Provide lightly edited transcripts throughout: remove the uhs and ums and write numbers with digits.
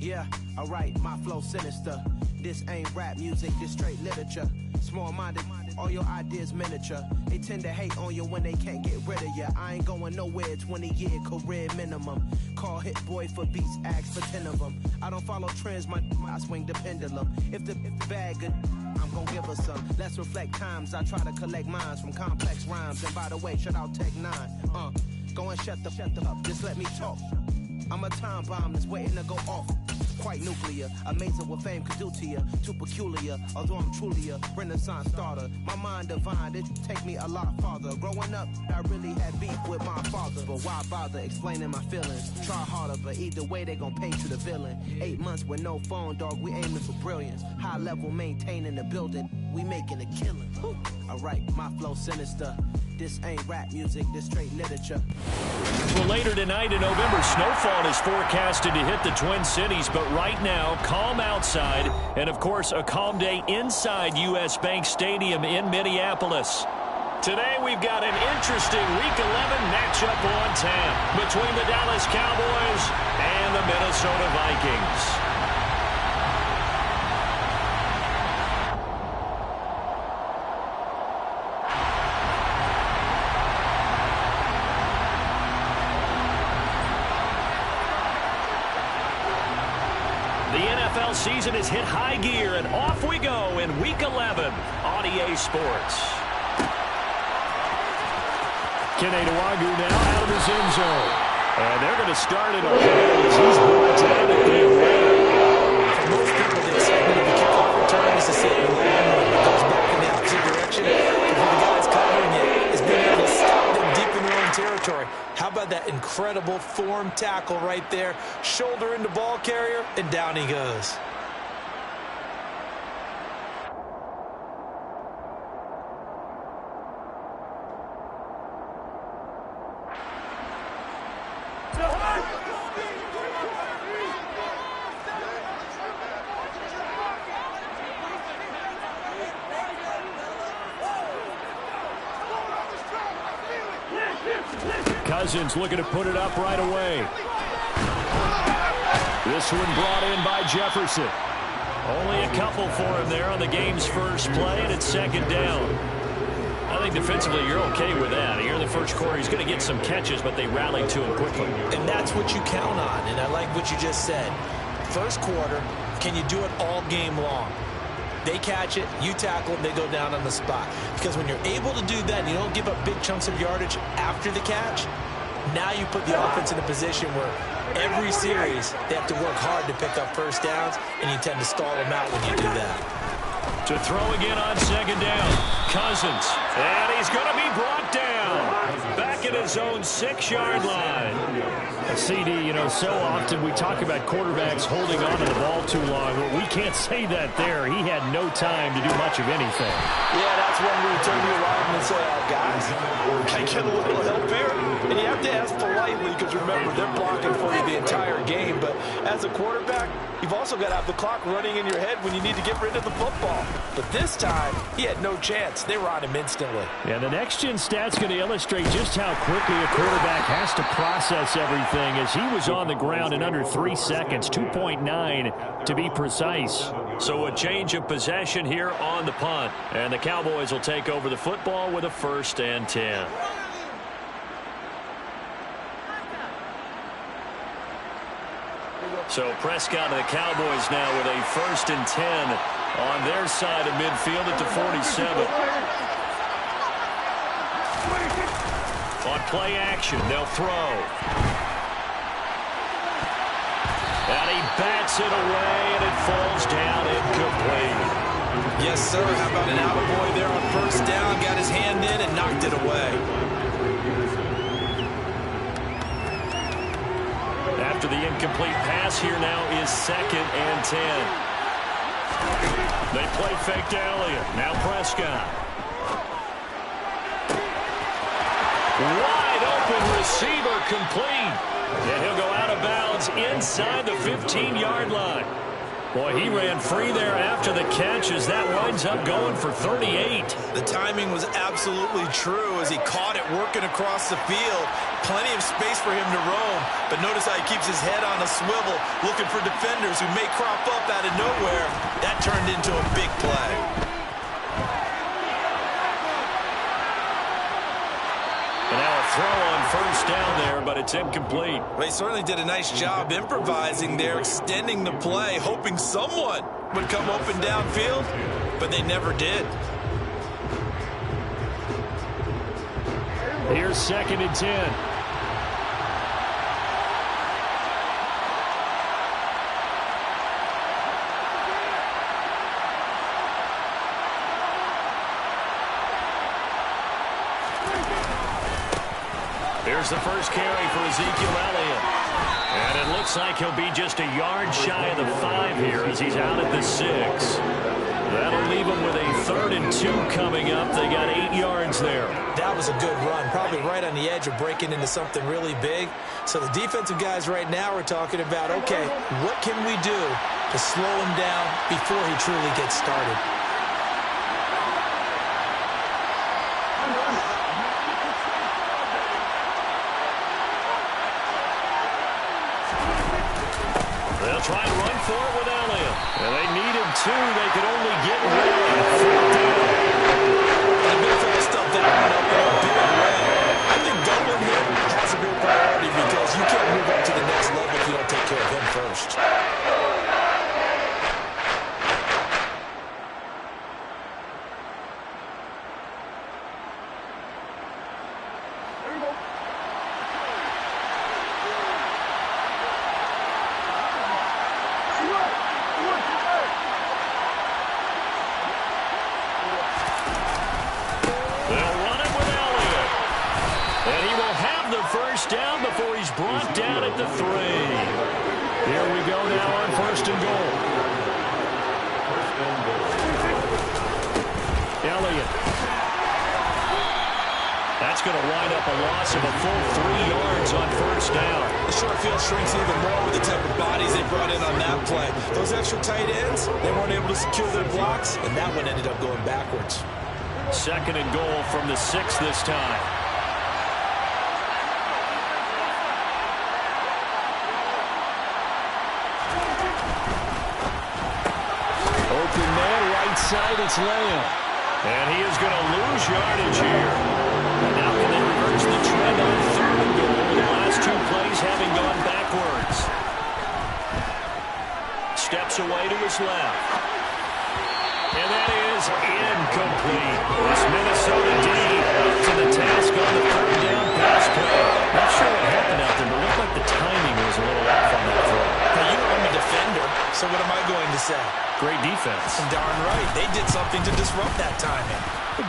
Yeah, alright, my flow sinister. This ain't rap music, this straight literature. Small-minded, all your ideas miniature. They tend to hate on you when they can't get rid of you. I ain't going nowhere, 20-year career minimum. Call Hit Boy for beats, ask for 10 of them. I don't follow trends, I swing the pendulum. If the bag good, I'm gon' give her some. Let's reflect times, I try to collect minds from complex rhymes. And by the way, shout out Tech 9. Go and shut the up, just let me talk. I'm a time bomb that's waiting to go off. Quite nuclear, amazing what fame could do to you. Too peculiar, although I'm truly a renaissance starter. My mind divine, it take me a lot farther. Growing up, I really had beef with my father. But why bother explaining my feelings? Try harder, but either way they gon' paint you the villain. 8 months with no phone, dog, we aiming for brilliance. High level maintaining the building, we making a killing. Alright, my flow sinister. This ain't rap music, this straight literature. Well, later tonight in November, snowfall is forecasted to hit the Twin Cities, but right now, calm outside, and of course, a calm day inside U.S. Bank Stadium in Minneapolis. Today, we've got an interesting Week 11 matchup on tap between the Dallas Cowboys and the Minnesota Vikings. Season has hit high gear, and off we go in Week 11 on EA Sports. Kenedawagu now out of his end zone. And they're going to start it on as he's brought down at the away. For most people, the excitement of the kickoff return is to see it land when it goes back in the opposite direction. But for the guys covering it, it's being able to stop them deep in their own territory. How about that incredible form tackle right there? Shoulder into ball carrier, and down he goes. Cousins looking to put it up right away. This one brought in by Jefferson. Only a couple for him there on the game's first play, and it's second down. I think defensively you're okay with that. Here in the first quarter, he's going to get some catches, but they rallied to him quickly. And that's what you count on, and I like what you just said. First quarter, can you do it all game long? They catch it, you tackle it, they go down on the spot. Because when you're able to do that, and you don't give up big chunks of yardage after the catch, now you put the offense in a position where every series they have to work hard to pick up first downs, and you tend to stall them out when you do that. To throw again on second down, Cousins, and he's going to be brought down back at his own 6-yard line. A CD, you know, so often we talk about quarterbacks holding on to the ball too long. Well, we can't say that there. He had no time to do much of anything. Yeah, that's when we turn to your lineman and say, guys, can I get a little help here? And you have to ask politely because, remember, they're blocking for you the entire game. But as a quarterback, you've also got to have the clock running in your head when you need to get rid of the football. But this time, he had no chance. They were on him instantly. Yeah, the next-gen stat's going to illustrate just how quickly a quarterback has to process everything, as he was on the ground in under 3 seconds, 2.9 to be precise. So a change of possession here on the punt, and the Cowboys will take over the football with a 1st and 10. So Prescott and the Cowboys now with a 1st and 10 on their side of midfield at the 47. On play action, they'll throw. And he bats it away, and it falls down incomplete. Yes, sir. How about an attaboy there on 1st down? Got his hand in and knocked it away. After the incomplete pass, here now is 2nd and 10. They play fake to Elliott. Now Prescott. Wide open receiver complete. And he'll go out of bounds inside the 15-yard line. Boy, he ran free there after the catch as that winds up going for 38. The timing was absolutely true as he caught it working across the field. Plenty of space for him to roam, but notice how he keeps his head on a swivel, looking for defenders who may crop up out of nowhere. That turned into a big play. And now a throw on first down there, but it's incomplete. They certainly did a nice job improvising there, extending the play, hoping someone would come open downfield, but they never did. Here's 2nd and 10. Here's the first carry for Ezekiel Elliott. And it looks like he'll be just a yard shy of the 5 here as he's out at the 6. That'll leave him with a 3rd and 2 coming up. They got 8 yards there. That was a good run, probably right on the edge of breaking into something really big. So the defensive guys right now are talking about, okay, what can we do to slow him down before he truly gets started? They'll try and run for it with Elliott. And they needed 2. They could only get 1. And Bill stuffed that one up in a big way. I think doubling him has a big priority because you can't move up to the next level if you don't take care of him first. First down before he's brought down at the 3. Here we go now on 1st and goal. Elliott. That's going to wind up a loss of a full 3 yards on 1st down. The short field shrinks even more with the type of bodies they brought in on that play. Those extra tight ends, they weren't able to secure their blocks, and that one ended up going backwards. 2nd and goal from the 6 this time. Side, it's Lamb. And he is going to lose yardage here. And now can they reverse the trend on 3rd and goal? The last 2 plays having gone backwards. Steps away to his left. And that is incomplete. This Minnesota D up to the task on the 3rd down pass play. Not sure what happened out there, but it looked like the timing was a little off on that throw. Now, you are a defender, so what am I going to say? Great defense. Darn right. They did something to disrupt that timing.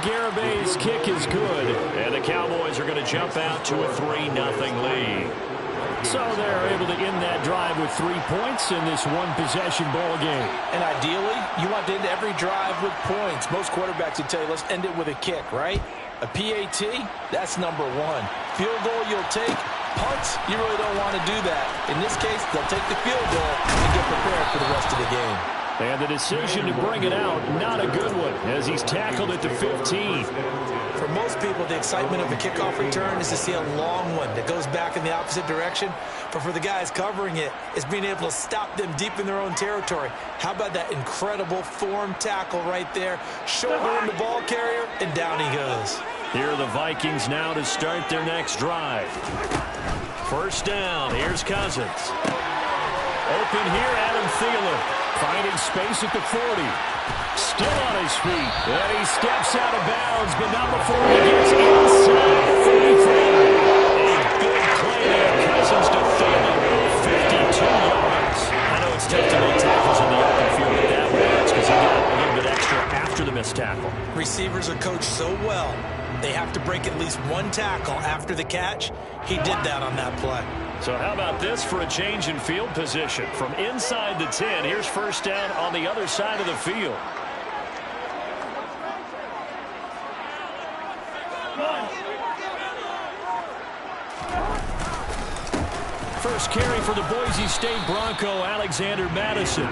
Garabay's kick is good, and the Cowboys are going to jump out to a 3-0 lead. So they're able to end that drive with 3 points in this one-possession ball game. And ideally, you want to end every drive with points. Most quarterbacks would tell you, let's end it with a kick, right? A PAT, that's number 1. Field goal you'll take. Punts, you really don't want to do that. In this case, they'll take the field goal and get prepared for the rest of the game. And the decision to bring it out, not a good one, as he's tackled at the 15. For most people, the excitement of a kickoff return is to see a long one that goes back in the opposite direction. But for the guys covering it, it's being able to stop them deep in their own territory. How about that incredible form tackle right there? Shouldering the ball carrier, and down he goes. Here are the Vikings now to start their next drive. First down, here's Cousins. Open here, Adam Thielen. Finding space at the 40. Still on his feet. And he steps out of bounds, but not before he gets inside 35. A big play there. Cousins to Thielen. 52 yards. I know it's tough to make tackles in the open field, but that works because he got a little bit extra after the missed tackle. Receivers are coached so well, they have to break at least 1 tackle after the catch. He did that on that play. So how about this for a change in field position? From inside the 10, here's first down on the other side of the field. First carry for the Boise State Bronco, Alexander Madison.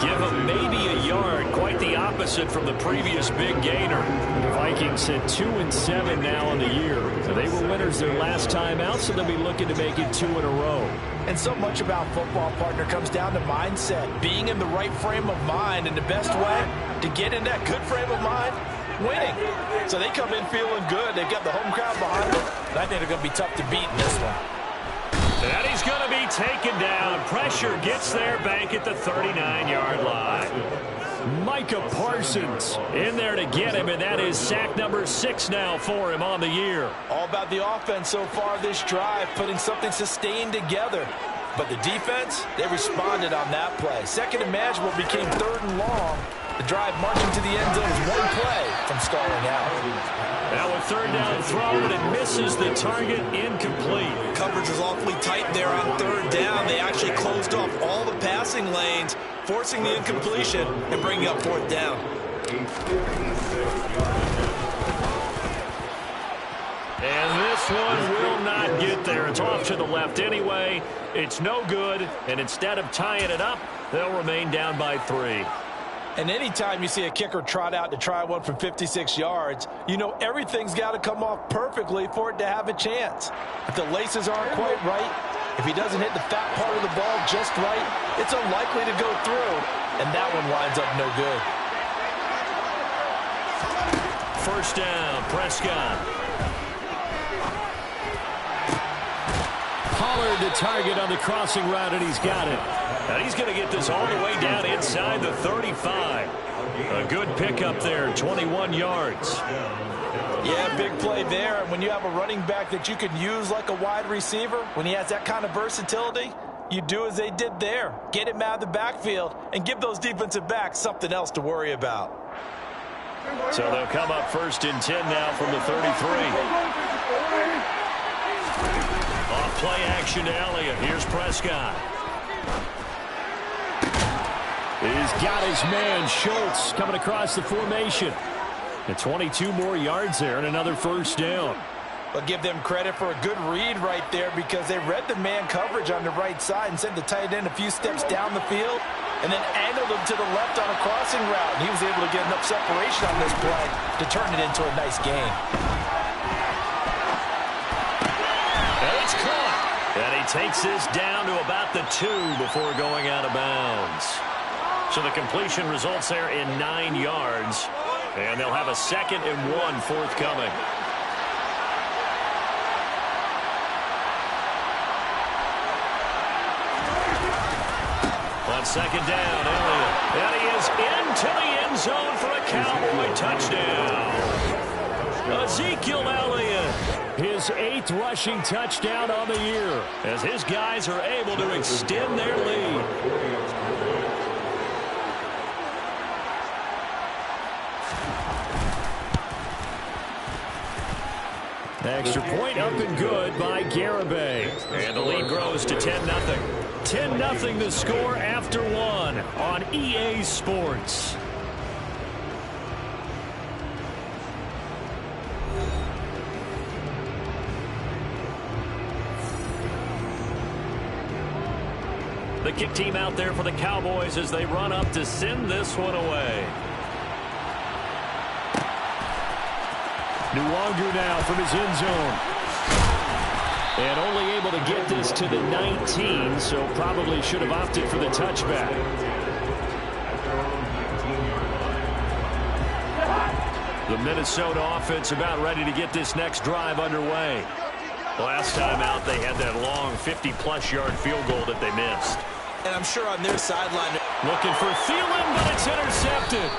Give him maybe a yard, quite the opposite from the previous big gainer. The Vikings sit 2-7 now on the year. They were winners their last time out, so they'll be looking to make it 2 in a row. And so much about football, partner, comes down to mindset. Being in the right frame of mind, and the best way to get in that good frame of mind, winning. So they come in feeling good. They've got the home crowd behind them. And I think they're going to be tough to beat in this one. And he's going to be taken down. Pressure gets there back at the 39-yard line. Micah Parsons in there to get him, and that is sack number 6 now for him on the year. All about the offense so far this drive, putting something sustained together. But the defense, they responded on that play. Second and manageable became 3rd and long. The drive marching to the end zone is one play from stalling out. Now a 3rd down throw, and it misses the target, incomplete. Coverage was awfully tight there on 3rd down. They actually closed off all the passing lanes, forcing the incompletion and bringing up 4th down. And this one will not get there. It's off to the left anyway. It's no good, and instead of tying it up, they'll remain down by 3. And anytime you see a kicker trot out to try one from 56 yards, you know everything's got to come off perfectly for it to have a chance. If the laces aren't quite right, if he doesn't hit the fat part of the ball just right, it's unlikely to go through, and that one winds up no good. 1st down, Prescott. Pollard the target on the crossing route, and he's got it. And he's going to get this all the way down inside the 35. A good pickup there, 21 yards. Yeah, big play there. And when you have a running back that you can use like a wide receiver, when he has that kind of versatility, you do as they did there. Get him out of the backfield and give those defensive backs something else to worry about. So they'll come up 1st and 10 now from the 33. Off play action to Elliott. Here's Prescott. He's got his man, Schultz, coming across the formation. And 22 more yards there and another 1st down. But give them credit for a good read right there, because they read the man coverage on the right side and sent the tight end a few steps down the field and then angled him to the left on a crossing route. And he was able to get enough separation on this play to turn it into a nice game. And it's caught. And he takes this down to about the 2 before going out of bounds. So the completion results there in 9 yards. And they'll have a 2nd and 1 forthcoming. On 2nd down, Elliott. And he is into the end zone for a Cowboy touchdown. Ezekiel Elliott, his 8th rushing touchdown on the year, as his guys are able to extend their lead. Extra point up and good by Garibay. And the lead grows to 10-0. 10-0 the score after 1 on EA Sports. The kick team out there for the Cowboys as they run up to send this one away. Nwangu now from his end zone. And only able to get this to the 19, so probably should have opted for the touchback. The Minnesota offense about ready to get this next drive underway. Last time out, they had that long 50-plus yard field goal that they missed. And I'm sure on their sideline, looking for Thielen, but it's intercepted.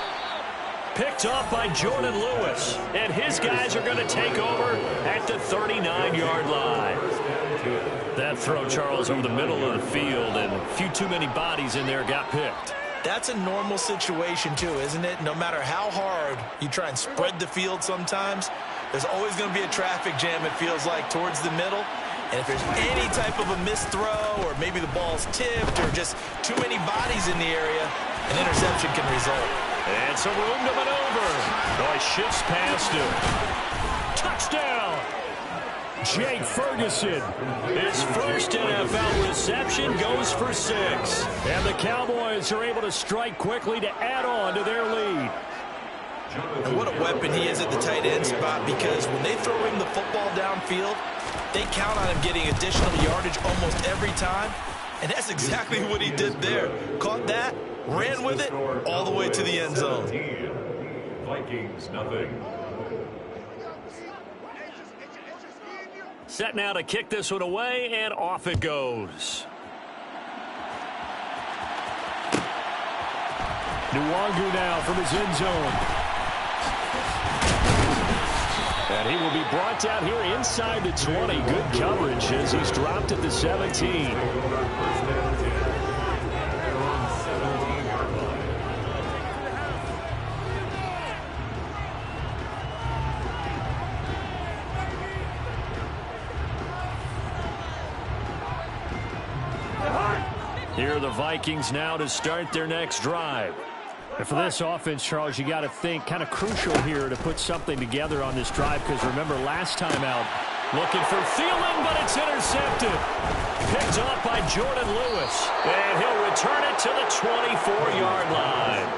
Picked off by Jordan Lewis. And his guys are going to take over at the 39-yard line. That throw, Charles, over the middle of the field, and a few too many bodies in there got picked. That's a normal situation, too, isn't it? No matter how hard you try and spread the field sometimes, there's always going to be a traffic jam, it feels like, towards the middle. And if there's any type of a missed throw, or maybe the ball's tipped, or just too many bodies in the area, an interception can result. And some room to maneuver. Boy, shifts past him. Touchdown! Jake Ferguson. His first NFL reception goes for 6. And the Cowboys are able to strike quickly to add on to their lead. And what a weapon he is at the tight end spot, because when they throw him the football downfield, they count on him getting additional yardage almost every time. And that's exactly what he did there. Caught that, ran with it, all the way to the end zone. Vikings, nothing. Set now to kick this one away, and off it goes. Nwangu now from his end zone. And he will be brought down here inside the 20. Good coverage as he's dropped at the 17. Here are the Vikings now to start their next drive. And for this offense, Charles, you got to think kind of crucial here to put something together on this drive, because remember last time out, looking for Thielen, but it's intercepted. Picked off by Jordan Lewis, and he'll return it to the 24-yard line.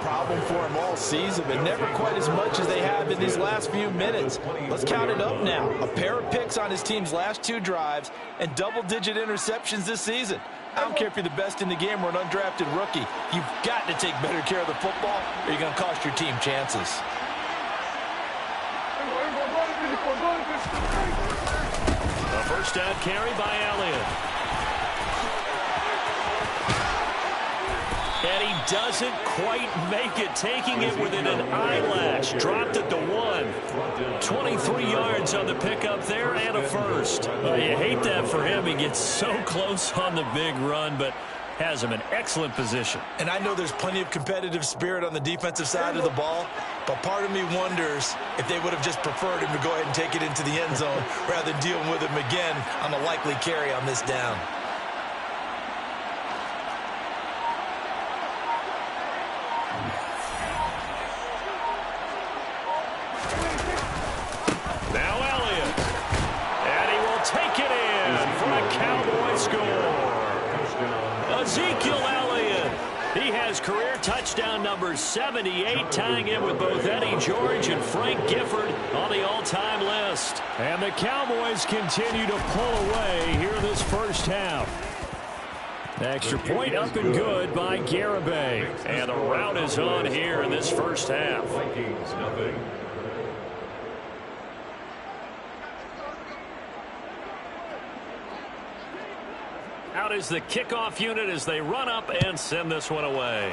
Problem for him all season, but never quite as much as they have in these last few minutes. Let's count it up now. A pair of picks on his team's last 2 drives and double-digit interceptions this season. I don't care if you're the best in the game or an undrafted rookie. You've got to take better care of the football, or you're going to cost your team chances. A first down carry by Elliott. And he doesn't quite make it, taking it within an eyelash. Dropped at the 1. 23 yards on the pickup there and a first. You hate that for him. He gets so close on the big run, but has him in excellent position. And I know there's plenty of competitive spirit on the defensive side of the ball, but part of me wonders if they would have just preferred him to go ahead and take it into the end zone rather than dealing with him again on the likely carry on this down. Ezekiel Elliott. He has career touchdown number 78, tying in with both Eddie George and Frank Gifford on the all-time list. And the Cowboys continue to pull away here this first half. Extra point up and good by Garibay. And the rout is on here in this first half. Vikings, nothing. Out is the kickoff unit as they run up and send this one away.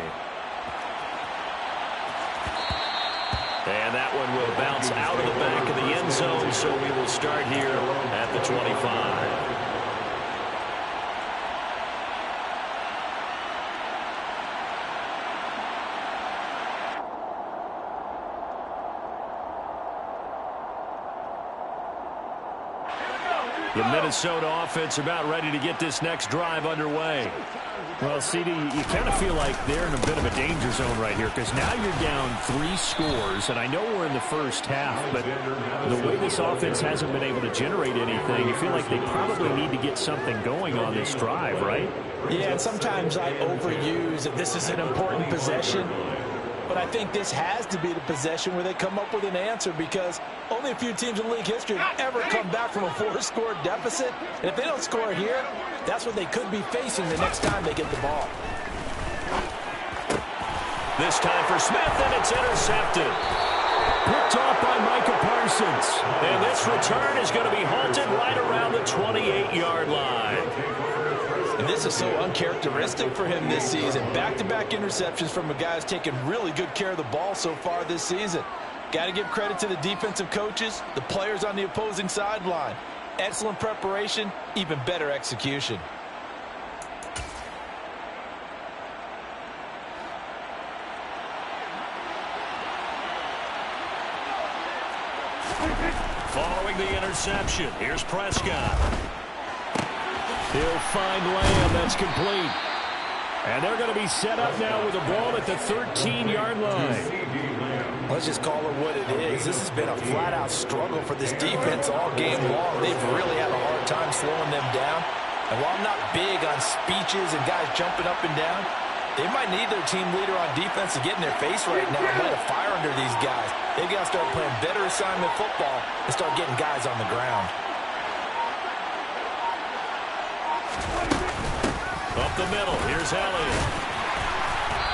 And that one will bounce out of the back of the end zone, so we will start here at the 25. The Minnesota offense about ready to get this next drive underway. Well, CD, you kind of feel like they're in a bit of a danger zone right here, because now you're down 3 scores, and I know we're in the first half, but the way this offense hasn't been able to generate anything, you feel like they probably need to get something going on this drive, right? Yeah, and sometimes I overuse that this is an important possession. But I think this has to be the possession where they come up with an answer, because only a few teams in league history have ever come back from a 4-score deficit. And if they don't score here, that's what they could be facing the next time they get the ball. This time for Smith, and it's intercepted. Picked off by Micah Parsons. And this return is going to be halted right around the 28-yard line. And this is so uncharacteristic for him this season. Back-to-back interceptions from a guy who's taken really good care of the ball so far this season. Got to give credit to the defensive coaches, the players on the opposing sideline. Excellent preparation, even better execution. Following the interception. Here's Prescott. He'll find Lamb. That's complete. And they're going to be set up now with the ball at the 13-yard line. Let's just call it what it is. This has been a flat-out struggle for this defense all game long. They've really had a hard time slowing them down. And while I'm not big on speeches and guys jumping up and down, they might need their team leader on defense to get in their face right now and light a fire under these guys. They've got to start playing better assignment football and start getting guys on the ground. Up the middle, here's Elliott.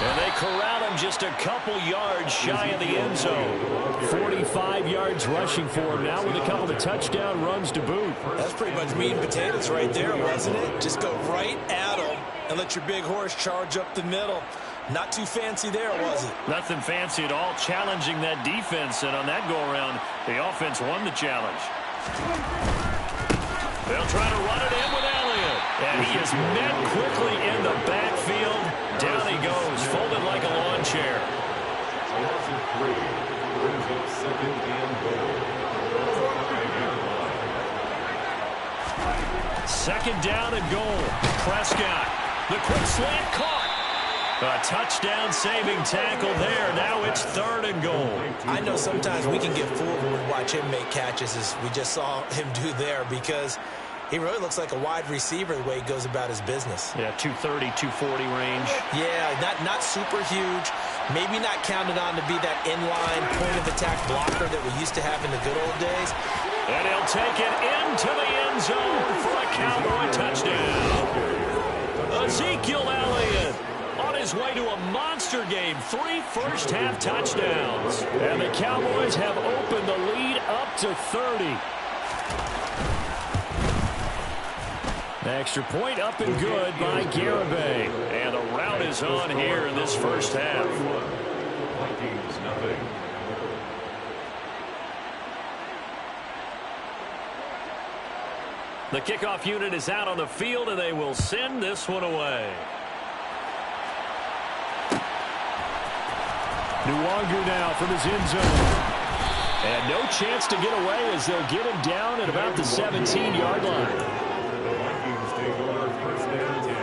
And they corral him just a couple yards shy of the end zone. 45 yards rushing for him now with a couple of touchdown runs to boot. That's pretty much meat and potatoes right there, wasn't it? Just go right at him and let your big horse charge up the middle. Not too fancy there, was it? Nothing fancy at all, challenging that defense. And on that go-around, the offense won the challenge. They'll try to run it in with Elliott. And he is met quickly in the backfield. Down he goes, folded like a lawn chair. Second down and goal. Prescott. The quick slant caught. A touchdown saving tackle there. Now it's 3rd and goal. I know sometimes we can get fooled when we watch him make catches, as we just saw him do there, because he really looks like a wide receiver the way he goes about his business. Yeah, 230, 240 range. Yeah, not super huge. Maybe not counted on to be that inline point-of-attack blocker that we used to have in the good old days. And he'll take it into the end zone for a Cowboy touchdown. Ezekiel Elliott on his way to a monster game. 3 first-half touchdowns. And the Cowboys have opened the lead up to 30. Extra point up and good by Garibay. And the route is on here in this first half. Vikings, nothing. The kickoff unit is out on the field, and they will send this one away. Nwangu now from his end zone. And no chance to get away as they'll get him down at about the 17-yard line. The Vikings take over 1st and 10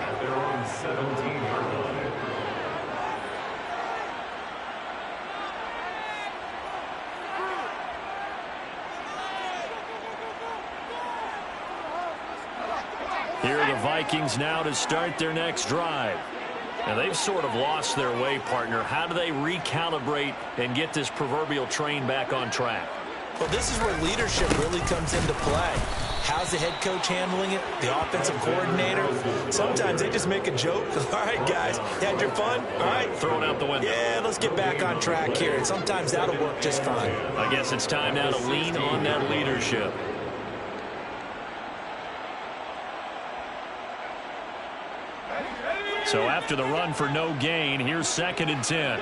at their own 17-yard line. Here are the Vikings now to start their next drive. And they've sort of lost their way, partner. How do they recalibrate and get this proverbial train back on track? Well, this is where leadership really comes into play. How's the head coach handling it? The offensive coordinator? Sometimes they just make a joke. All right, guys, you had your fun? All right. Thrown out the window. Yeah, let's get back on track here. And sometimes that'll work just fine. I guess it's time now to lean on that leadership. So after the run for no gain, here's 2nd and 10.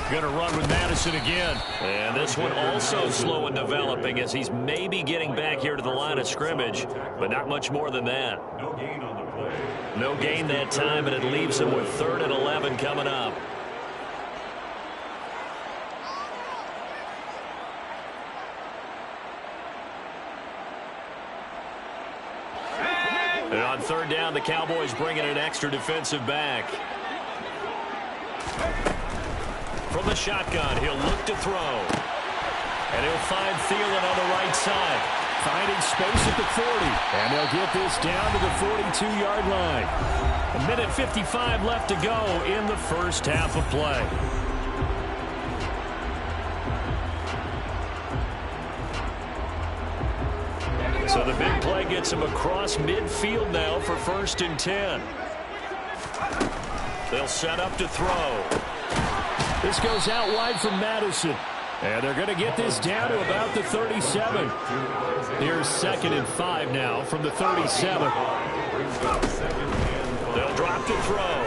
Going to run with Madison again. And this one also slow in developing as he's maybe getting back here to the line of scrimmage, but not much more than that. No gain on the play. No gain that time, and it leaves him with 3rd and 11 coming up. And on 3rd down, the Cowboys bringing an extra defensive back. From the shotgun, he'll look to throw. And he'll find Thielen on the right side. Finding space at the 40. And they'll get this down to the 42-yard line. 1:55 left to go in the first half of play. So the big play gets him across midfield now for 1st and 10. They'll set up to throw. This goes out wide from Madison. And they're going to get this down to about the 37. Here's 2nd and 5 now from the 37. They'll drop to throw.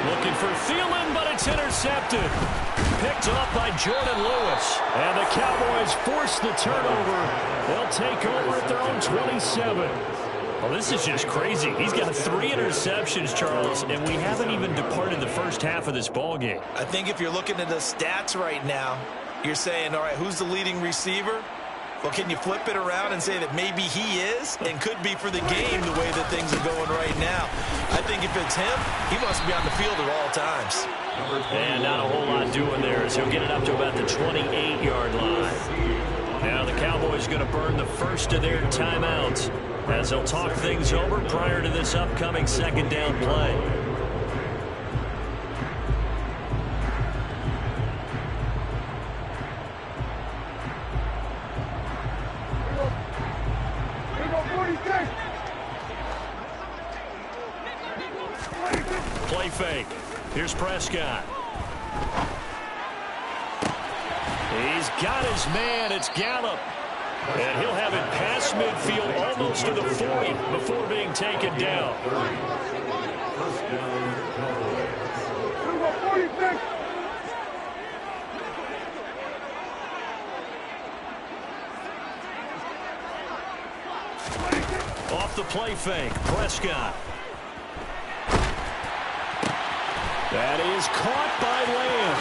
Looking for Thielen, but it's intercepted. Picked up by Jordan Lewis. And the Cowboys force the turnover. They'll take over at their own 27. Well, this is just crazy. He's got 3 interceptions, Charles, and we haven't even departed the first half of this ball game. I think if you're looking at the stats right now, you're saying, all right, who's the leading receiver? Well, can you flip it around and say that maybe he is and could be for the game the way that things are going right now? I think if it's him, he must be on the field at all times. And not a whole lot doing there as he'll get it up to about the 28-yard line. Now the Cowboys going to burn the first of their timeouts as they'll talk things over prior to this upcoming second down play. Play fake. Here's Prescott. He's got his man. It's Gallup. And he'll have it past midfield almost to the 40 before being taken down. Off the play fake, Prescott. That is caught by Lamb.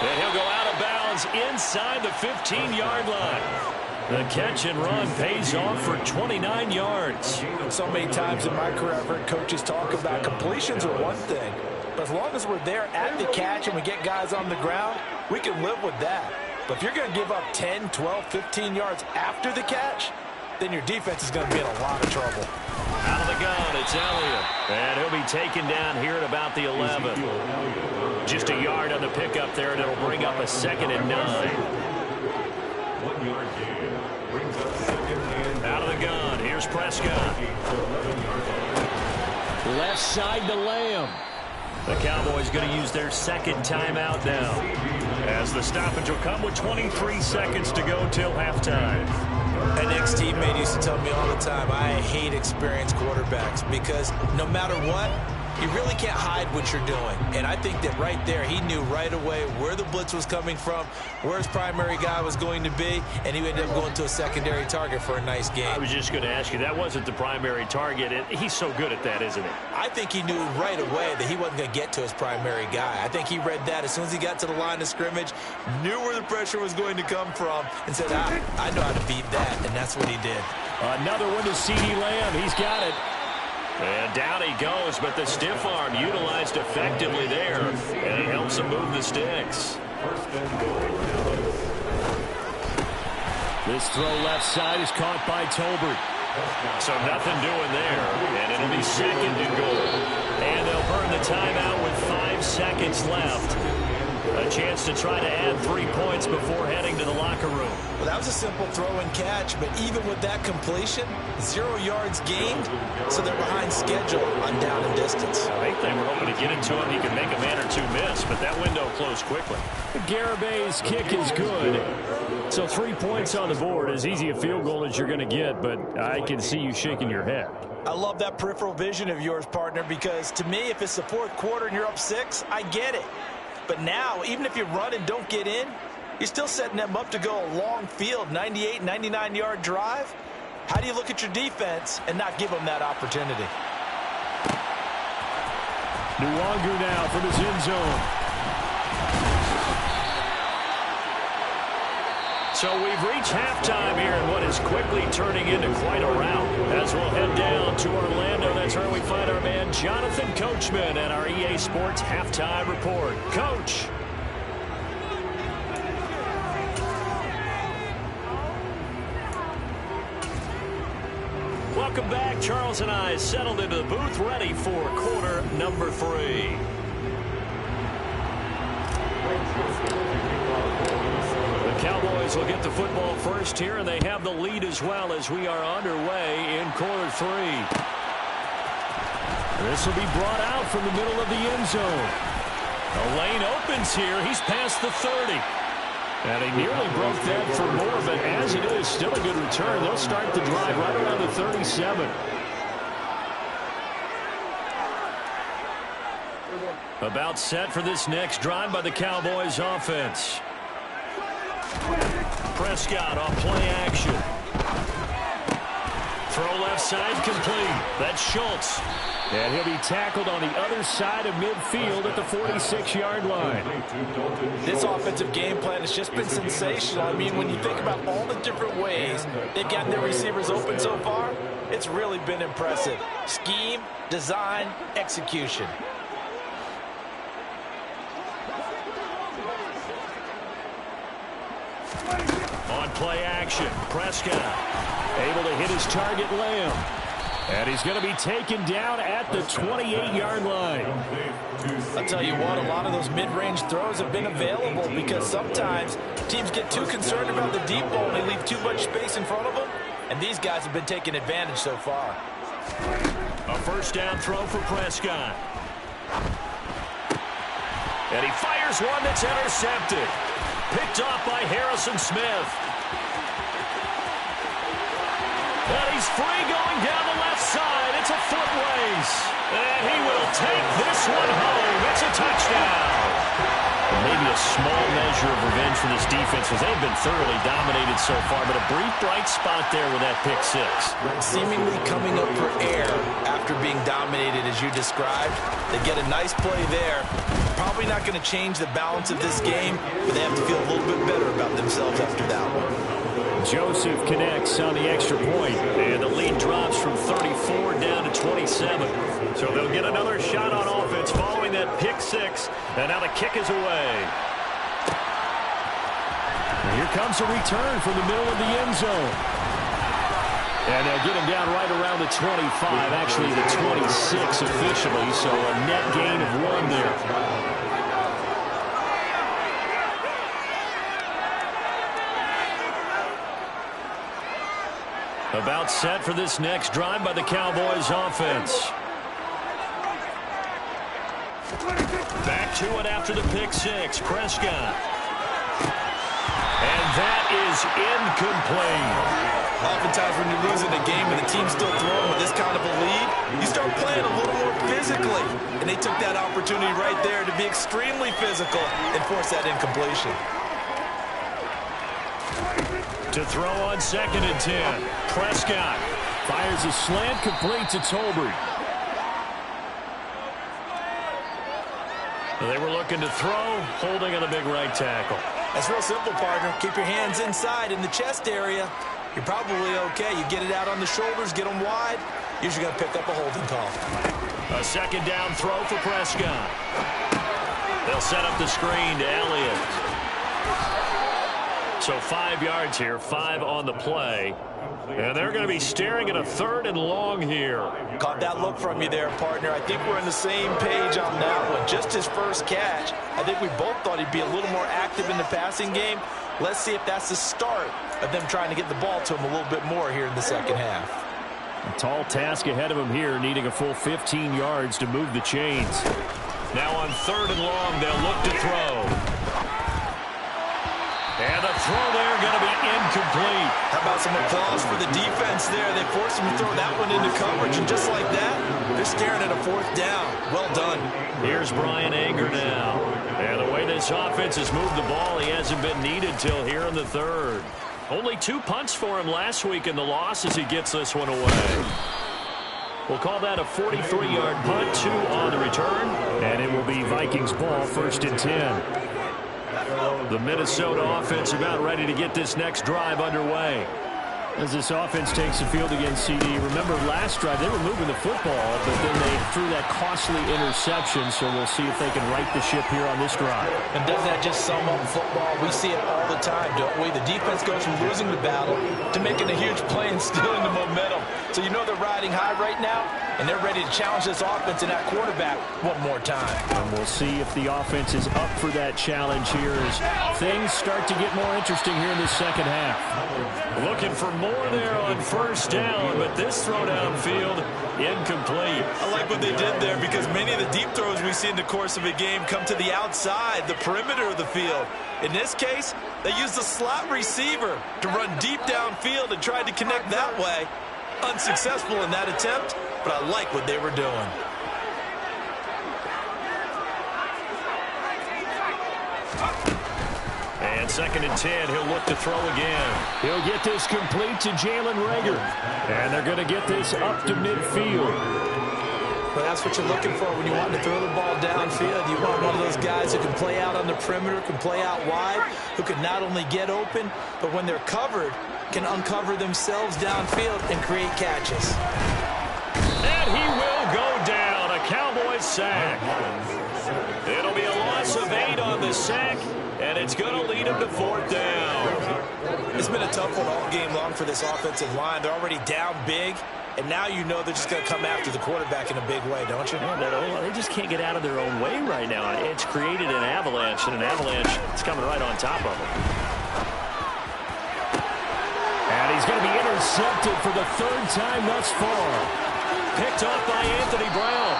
And he'll go out of bounds inside the 15-yard line. The catch and run pays off for 29 yards. So many times in my career, I've heard coaches talk about completions are one thing. But as long as we're there at the catch and we get guys on the ground, we can live with that. But if you're going to give up 10, 12, 15 yards after the catch, then your defense is going to be in a lot of trouble. Out of the gun, it's Elliott. And he'll be taken down here at about the 11. Just a yard on the pickup there, and it'll bring up a 2nd and 9. 1 yard gain. Brings up 2nd and 9. Out of the gun, here's Prescott. Left side to Lamb. The Cowboys going to use their 2nd timeout now, as the stoppage will come with 23 seconds to go till halftime. An ex-teammate used to tell me all the time, I hate experienced quarterbacks because no matter what, you really can't hide what you're doing. And I think that right there, he knew right away where the blitz was coming from, where his primary guy was going to be, and he ended up going to a secondary target for a nice game. I was just going to ask you, that wasn't the primary target. He's so good at that, isn't he? I think he knew right away that he wasn't going to get to his primary guy. I think he read that as soon as he got to the line of scrimmage, knew where the pressure was going to come from, and said, I know how to beat that, and that's what he did. Another one to CeeDee Lamb. He's got it. And down he goes, but the stiff arm utilized effectively there, and it helps him move the sticks. This throw left side is caught by Tolbert. So nothing doing there, and it'll be 2nd and goal. And they'll burn the timeout with 5 seconds left. A chance to try to add 3 points before heading to the locker room. Well, that was a simple throw and catch, but even with that completion, 0 yards gained, so they're behind schedule on down and distance. I think they were hoping to get it to him. He could make a man or two miss, but that window closed quickly. Garabay's kick is good. So 3 points on the board, as easy a field goal as you're going to get, but I can see you shaking your head. I love that peripheral vision of yours, partner, because to me, if it's the 4th quarter and you're up 6, I get it. But now, even if you run and don't get in, you're still setting them up to go a long field, 98, 99-yard drive. How do you look at your defense and not give them that opportunity? Nwangu now from his end zone. So we've reached halftime here in what is quickly turning into quite a rout. As we'll head down to Orlando, that's where we find our man Jonathan Coachman at our EA Sports Halftime Report. Coach. Welcome back. Charles and I settled into the booth, ready for quarter number 3. The Cowboys will get the football first here, and they have the lead as well as we are underway in quarter 3. This will be brought out from the middle of the end zone. The lane opens here. He's past the 30. And he nearly broke that for more, but as it is, still a good return. They'll start the drive right around the 37. About set for this next drive by the Cowboys offense. Prescott on play action. throw left side complete. That's Schultz. And he'll be tackled on the other side of midfield at the 46-yard line. This offensive game plan has just been sensational. I mean, when you think about all the different ways they've gotten their receivers open so far, it's really been impressive. Scheme, design, execution. On play action, Prescott able to hit his target, Lamb. And he's going to be taken down at the 28-yard line. I'll tell you what, a lot of those mid-range throws have been available because sometimes teams get too concerned about the deep ball and they leave too much space in front of them. And these guys have been taking advantage so far. A first down throw for Prescott. And he fires one that's intercepted. Picked off by Harrison Smith. And he's free going down the left side. It's a foot race. And he will take this one home. It's a touchdown. Maybe a small measure of revenge for this defense because they've been thoroughly dominated so far, but a brief bright spot there with that pick six. Seemingly coming up for air after being dominated as you described. They get a nice play there. Probably not going to change the balance of this game, but they have to feel a little bit better about themselves after that one. Joseph connects on the extra point, and the lead drops from 34 down to 27. So they'll get another shot on offense following that pick six, and now the kick is away. And here comes a return from the middle of the end zone. And they'll get him down right around the 25, actually the 26 officially, so a net gain of 1 there. About set for this next drive by the Cowboys offense. Back to it after the pick six. Prescott. And that is incomplete. Oftentimes when you're losing a game and the team's still throwing with this kind of a lead, you start playing a little more physically. And they took that opportunity right there to be extremely physical and force that incompletion. To throw on 2nd and 10. Prescott fires a slant complete to Tolbert. They were looking to throw, holding on the big right tackle. That's real simple, partner. Keep your hands inside in the chest area. You're probably okay. You get it out on the shoulders, get them wide. Usually going to pick up a holding call. A 2nd down throw for Prescott. They'll set up the screen to Elliott. So 5 yards here, 5 on the play. And they're going to be staring at a 3rd and long here. Caught that look from you there, partner. I think we're on the same page on that one. Just his first catch. I think we both thought he'd be a little more active in the passing game. Let's see if that's the start of them trying to get the ball to him a little bit more here in the second half. A tall task ahead of him here, needing a full 15 yards to move the chains. Now on 3rd and long, they'll look to throw. And the throw there going to be incomplete. How about some applause for the defense there? They forced him to throw that one into coverage, and just like that, they're staring at a 4th down. Well done. Here's Brian Anger now. And the way this offense has moved the ball, he hasn't been needed till here in the 3rd. Only 2 punts for him last week in the loss as he gets this one away. We'll call that a 43-yard punt, 2 on the return. And it will be Vikings ball, 1st and 10. The Minnesota offense about ready to get this next drive underway. As this offense takes the field against CD, remember last drive they were moving the football, but then they threw that costly interception, so we'll see if they can right the ship here on this drive. And doesn't that just sum up football? We see it all the time, don't we? The defense goes from losing the battle to making a huge play and stealing the momentum. So you know they're riding high right now, and they're ready to challenge this offense and that quarterback one more time. And we'll see if the offense is up for that challenge here as things start to get more interesting here in the second half. Looking for more there on 1st down, but this throw downfield incomplete. I like what they did there because many of the deep throws we see in the course of a game come to the outside, the perimeter of the field. In this case, they used the slot receiver to run deep downfield and tried to connect that way. Unsuccessful in that attempt, but I like what they were doing. And 2nd and 10. He'll look to throw again. He'll get this complete to Jalen Reagor. And they're going to get this up to midfield. Well, that's what you're looking for when you want to throw the ball downfield. You want one of those guys who can play out on the perimeter, can play out wide, who can not only get open, but when they're covered, can uncover themselves downfield and create catches. And he will go down. A Cowboys sack. It'll be a loss of 8 on the sack, and it's going to lead them to 4th down. It's been a tough one all game long for this offensive line. They're already down big, and now you know they're just going to come after the quarterback in a big way, don't you? Yeah, they just can't get out of their own way right now. It's created an avalanche, and an avalanche is coming right on top of them. And he's going to be intercepted for the 3rd time thus far. Picked off by Anthony Brown.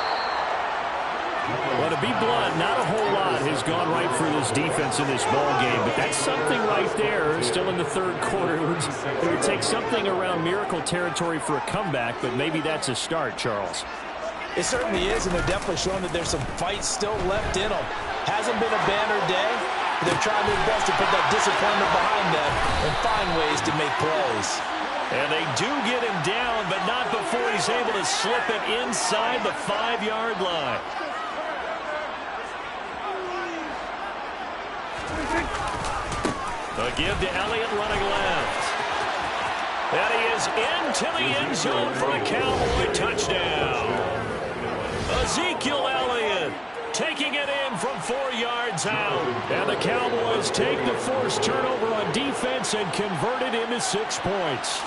Well, to be blunt, not a whole lot has gone right for this defense in this ball game, but that's something right there. Still in the 3rd quarter. It would take something around miracle territory for a comeback, but maybe that's a start, Charles. It certainly is, and they're definitely showing that there's some fight still left in them. Hasn't been a banner day, but they're trying their best to put that disappointment behind them and find ways to make plays. And they do get him down, but not before he's able to slip it inside the 5-yard line. A give to Elliott running left. And he is into the end zone for a Cowboy touchdown. Ezekiel Elliott taking it in from 4 yards out. And the Cowboys take the forced turnover on defense and convert it into 6 points.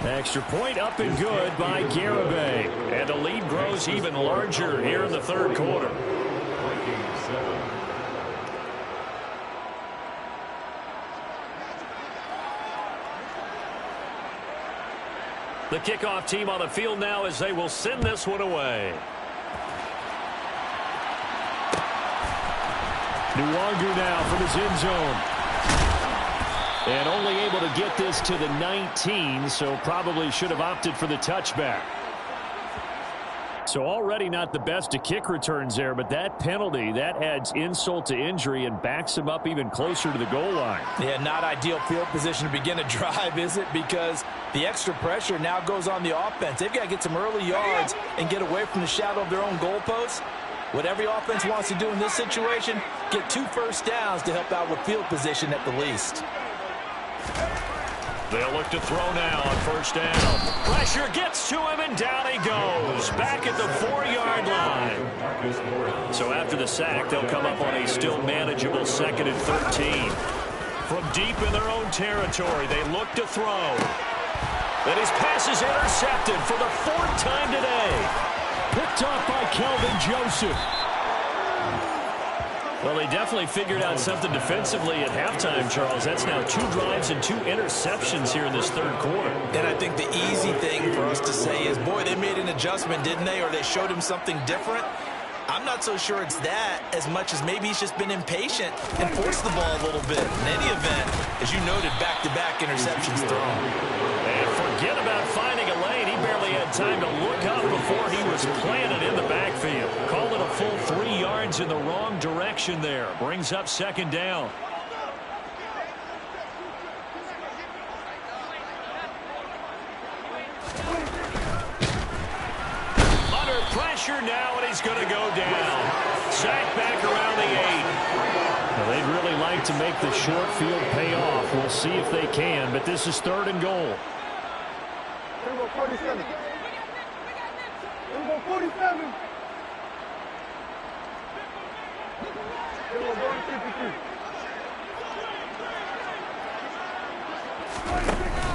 Extra point up and good by Garibay. And the lead grows even larger here in the 3rd quarter. The kickoff team on the field now as they will send this one away. Nwangu now from his end zone. And only able to get this to the 19, so probably should have opted for the touchback. So already not the best of kick returns there, but that penalty, that adds insult to injury and backs him up even closer to the goal line. Yeah, not ideal field position to begin a drive, is it? Because the extra pressure now goes on the offense. They've got to get some early yards and get away from the shadow of their own goalposts. What every offense wants to do in this situation, get 2 first downs to help out with field position at the least. They'll look to throw now on 1st down. Pressure gets to him, and down he goes. Back at the 4-yard line. So after the sack, they'll come up on a still manageable 2nd and 13. From deep in their own territory, they look to throw. And his pass is intercepted for the 4th time today. Picked off by Kelvin Joseph. Well, they definitely figured out something defensively at halftime, Charles. That's now 2 drives and 2 interceptions here in this 3rd quarter. And I think the easy thing for us to say is, boy, they made an adjustment, didn't they? Or they showed him something different. I'm not so sure it's that as much as maybe he's just been impatient and forced the ball a little bit. In any event, as you noted, back-to-back interceptions thrown. And forget about finding a lane. He barely had time to look up before he was planted in the backfield. Called it a full 3 yards in the wrong direction there. Brings up 2nd down. Under pressure now, and he's going to go down. Sack back around the 8. Well, they'd really like to make the short field pay off. We'll see if they can, but this is 3rd and goal. 47. 47.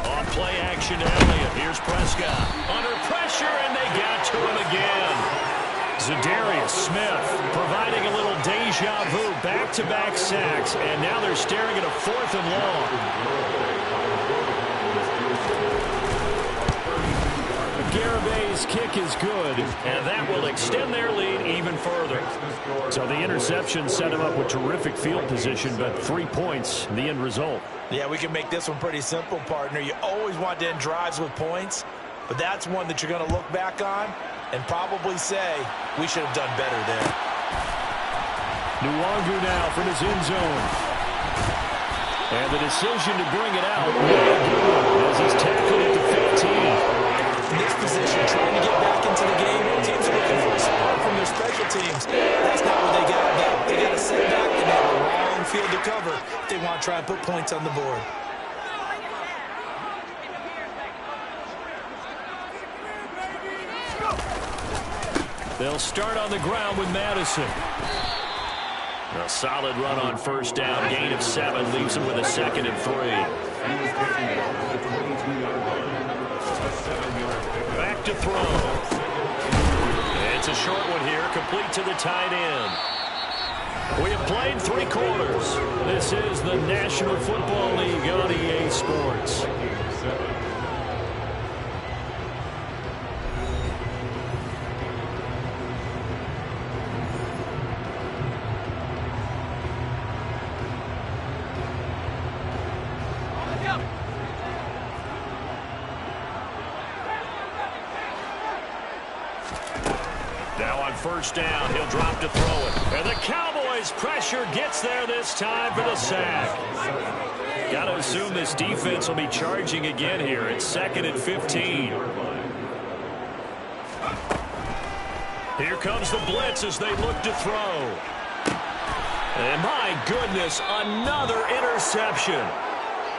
Off play action to Elliott. Here's Prescott. Under pressure, and they got to him again. Zadarius Smith providing a little deja vu. Back-to-back sacks, and now they're staring at a 4th and long. Garibay's kick is good, and that will extend their lead even further. So the interception set him up with terrific field position, but 3 points, the end result. Yeah, we can make this one pretty simple, partner. You always want to end drives with points, but that's one that you're going to look back on and probably say, we should have done better there. Nwangu now from his end zone. And the decision to bring it out as he's tackled at the 15. In this position, trying to get back into the game. Teams are looking for a spark from their special teams. That's not what they got. They got to sit back and have a long field to cover if they want to try and put points on the board. They'll start on the ground with Madison. A solid run on first down. Gain of 7 leaves him with a 2nd and 3. Back to throw. It's a short one here, complete to the tight end. We have played 3 quarters. This is the National Football League on EA Sports. First down, he'll drop to throw it. And the Cowboys pressure gets there this time for the sack. Got to assume this defense will be charging again here. It's 2nd and 15. Here comes the blitz as they look to throw. And my goodness, another interception.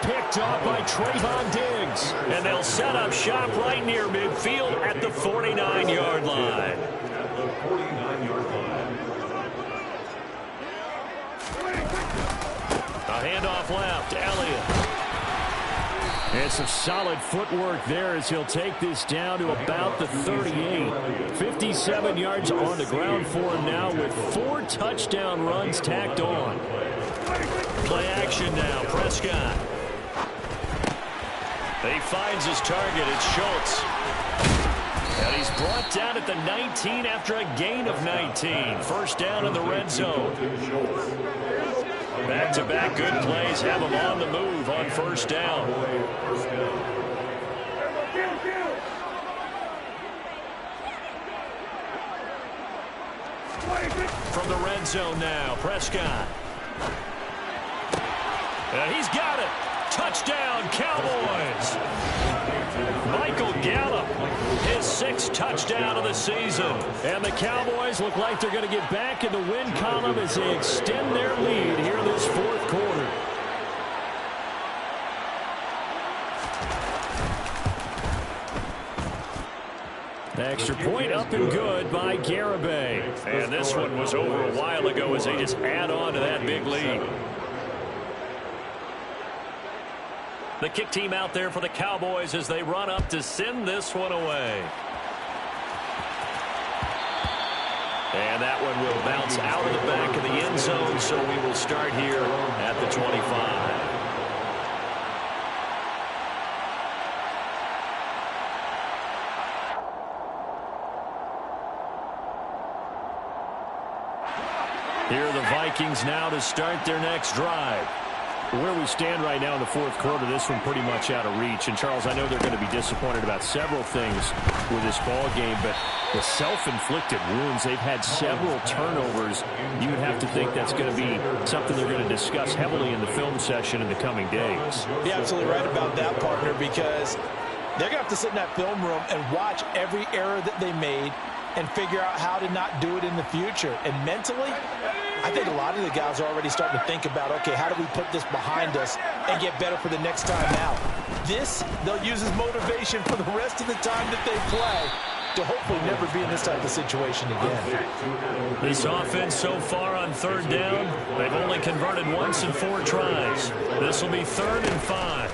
Picked up by Trayvon Diggs. And they'll set up shop right near midfield at the 49-yard line. The 49-yard line. A handoff left, Elliott. And some solid footwork there as he'll take this down to about the 38. 57 yards on the ground for him now with 4 touchdown runs tacked on. Play action now, Prescott. He finds his target, it's Schultz. And he's brought down at the 19 after a gain of 19. First down in the red zone. Back-to-back good plays have him on the move on first down. From the red zone now, Prescott. And he's got it. Touchdown, Cowboys. Michael Gallup, his 6th touchdown of the season. And the Cowboys look like they're going to get back in the win column as they extend their lead here this 4th quarter. The extra point up and good by Garibay. And this one was over a while ago as they just add on to that big lead. The kick team out there for the Cowboys as they run up to send this one away. And that one will bounce out of the back of the end zone, so we will start here at the 25. Here are the Vikings now to start their next drive. Where we stand right now in the 4th quarter, this one pretty much out of reach. And, Charles, I know they're going to be disappointed about several things with this ball game, but the self-inflicted wounds, they've had several turnovers. You would have to think that's going to be something they're going to discuss heavily in the film session in the coming days. You're absolutely right about that, partner, because they're going to have to sit in that film room and watch every error that they made and figure out how to not do it in the future. And mentally, I think a lot of the guys are already starting to think about, okay, how do we put this behind us and get better for the next time out? This, they'll use as motivation for the rest of the time that they play to hopefully never be in this type of situation again. This offense so far on 3rd down, they've only converted once in 4 tries. This will be 3rd and 5.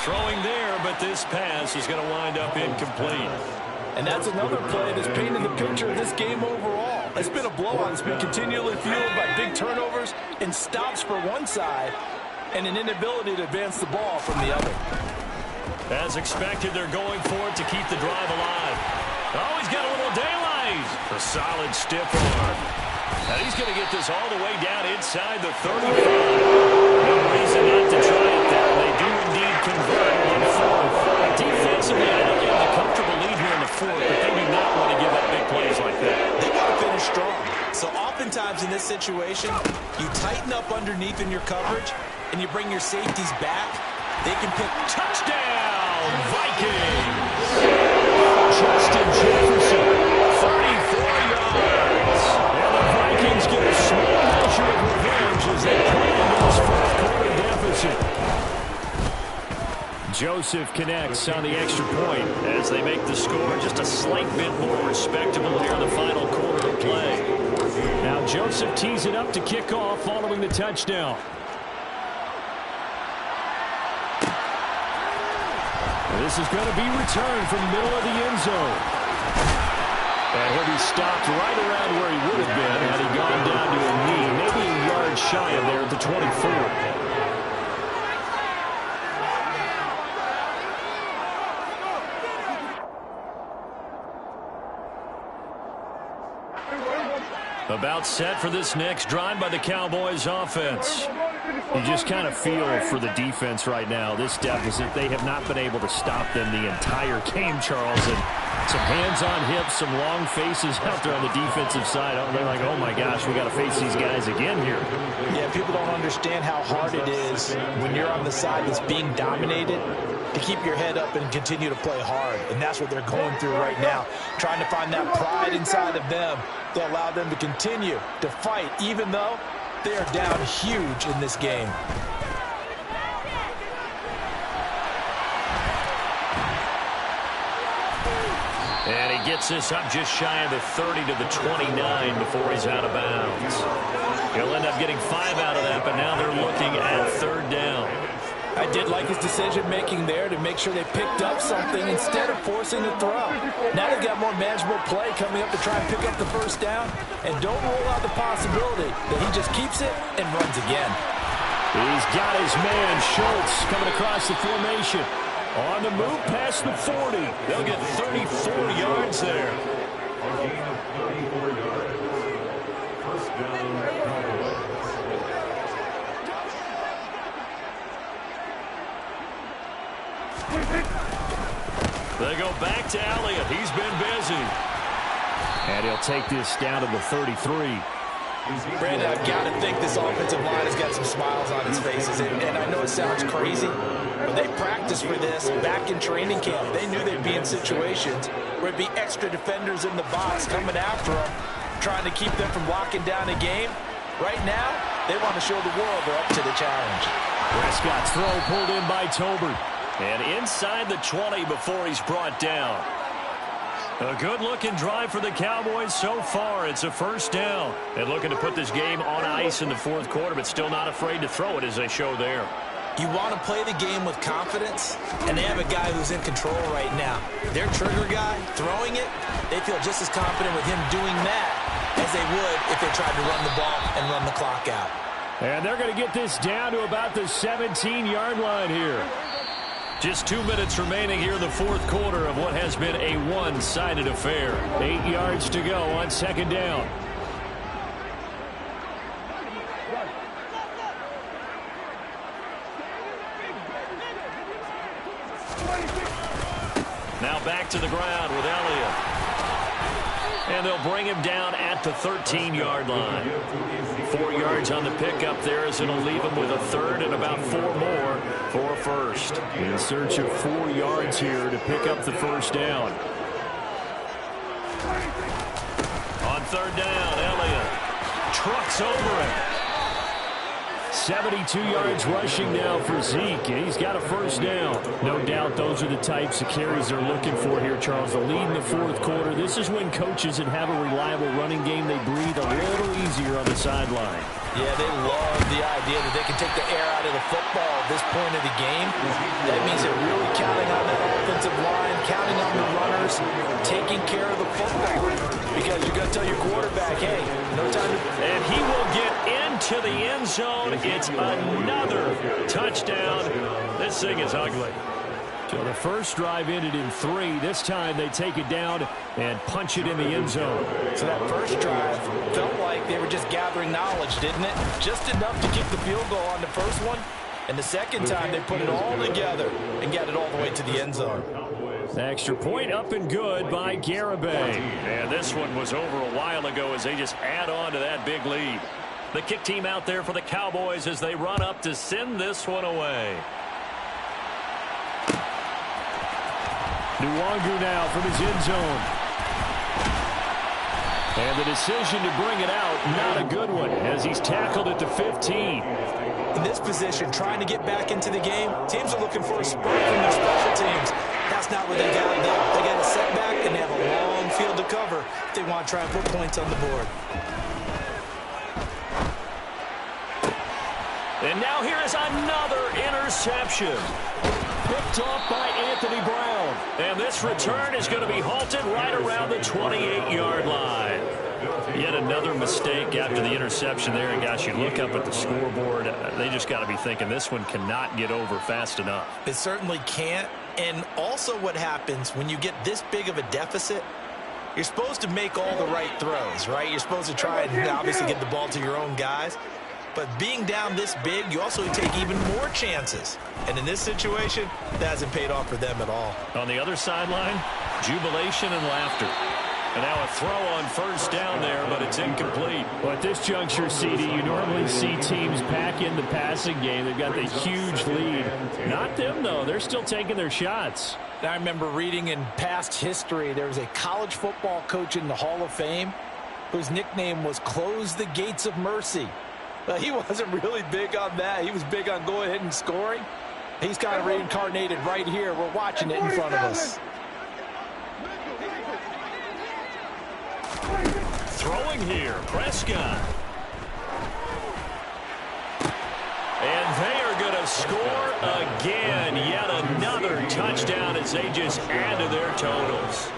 Throwing there, but this pass is going to wind up incomplete. And that's another play that's painted the picture of this game overall. It's been a blowout. It's been continually fueled by big turnovers and stops for one side and an inability to advance the ball from the other. As expected, they're going for it to keep the drive alive. Oh, he's got a little daylight. A solid stiff arm. And he's going to get this all the way down inside the 35. No reason not to try it there. They do indeed convert on 4. Defensively, I know they have a comfortable lead here in the 4th, but they do not want to give up big plays like that. They want to finish strong. So oftentimes in this situation, you tighten up underneath in your coverage, and you bring your safeties back. They can pick. Touchdown, Vikings! Justin Jefferson, 34 yards. And the Vikings get a small measure of revenge as they play into this fourth-quarter deficit. Joseph connects on the extra point as they make the score just a slight bit more respectable here in the final quarter of play. Now Joseph tees it up to kick off following the touchdown. This is going to be returned from the middle of the end zone. And he'll be stopped right around where he would have been had he gone down to a knee, maybe a yard shy of there at the 24. About set for this next drive by the Cowboys offense. You just kind of feel for the defense right now. This deficit, they have not been able to stop them the entire game, Charles. And some hands on hips, some long faces out there on the defensive side. They're like, oh my gosh, we got to face these guys again here. Yeah, people don't understand how hard it is when you're on the side that's being dominated to keep your head up and continue to play hard. And that's what they're going through right now, trying to find that pride inside of them to allow them to continue to fight, even though they are down huge in this game. And he gets this up just shy of the 30 to the 29 before he's out of bounds. He'll end up getting 5 out of that, but now they're looking at third down. I did like his decision-making there to make sure they picked up something instead of forcing the throw. Now they've got more manageable play coming up to try and pick up the first down. And don't rule out the possibility that he just keeps it and runs again. He's got his man, Schultz, coming across the formation. On the move past the 40. They'll get 34 yards there. A gain of 34 yards. First down, Cowboys. They go back to Elliott. He's been busy. And he'll take this down to the 33. Brandon, I've got to think this offensive line has got some smiles on its faces. And I know it sounds crazy, but they practiced for this back in training camp. They knew they'd be in situations where it'd be extra defenders in the box coming after them, trying to keep them from locking down a game. Right now, they want to show the world they're up to the challenge. Prescott's throw pulled in by Tolbert. And inside the 20 before he's brought down. A good-looking drive for the Cowboys so far. It's a first down. And looking to put this game on ice in the fourth quarter, but still not afraid to throw it as they show there. You want to play the game with confidence, and they have a guy who's in control right now. Their trigger guy, throwing it, they feel just as confident with him doing that as they would if they tried to run the ball and run the clock out. And they're going to get this down to about the 17-yard line here. Just 2 minutes remaining here in the fourth quarter of what has been a one-sided affair. 8 yards to go on second down. Now back to the ground with Elliott. And they'll bring him down at the 13-yard line. 4 yards on the pickup there as it'll leave him with a third and about 4 more for a first. In search of 4 yards here to pick up the first down. On third down, Elliott trucks over it. 72 yards rushing now for Zeke. He's got a first down. No doubt those are the types of carries they're looking for here, Charles. The lead in the fourth quarter. This is when coaches that have a reliable running game, they breathe a little easier on the sideline. Yeah, they love the idea that they can take the air out of the football at this point of the game. That means they're really counting on that offensive line, counting on the runners, taking care of the football. Because you got to tell your quarterback, hey, no time to... And he will get into the end zone. It's another touchdown. This thing is ugly. So the first drive ended in 3. This time they take it down and punch it in the end zone. So that first drive felt like they were just gathering knowledge, didn't it? Just enough to kick the field goal on the first one. And the second time they put it all together and got it all the way to the end zone. The extra point up and good by Garibay. And this one was over a while ago as they just add on to that big lead. The kick team out there for the Cowboys as they run up to send this one away. Nwangu now from his end zone. And the decision to bring it out, not a good one, as he's tackled at the 15. In this position, trying to get back into the game, teams are looking for a spark from their special teams. That's not what they got there. They got a setback, and they have a long field to cover if they want to try and put points on the board. And now here is another interception. Picked off by Anthony Brown. And this return is going to be halted right around the 28-yard line. Yet another mistake after the interception there. And, gosh, you look up at the scoreboard, they just got to be thinking this one cannot get over fast enough. It certainly can't. And also what happens when you get this big of a deficit, you're supposed to make all the right throws, right? You're supposed to try and obviously get the ball to your own guys. But being down this big, you also take even more chances. And in this situation, that hasn't paid off for them at all. On the other sideline, jubilation and laughter. And now a throw on first down there, but it's incomplete. Well, at this juncture, CD, you normally see teams pack in the passing game. They've got the huge lead. Not them, though. They're still taking their shots. I remember reading in past history, there was a college football coach in the Hall of Fame whose nickname was Close the Gates of Mercy. He wasn't really big on that. He was big on going ahead and scoring. He's kind of reincarnated right here. We're watching it in front of us. Throwing here, Prescott. And they are going to score again. Yet another touchdown as they just add to their totals.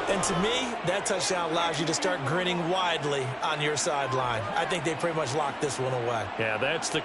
And to me, that touchdown allows you to start grinning widely on your sideline. I think they pretty much locked this one away. Yeah, that's the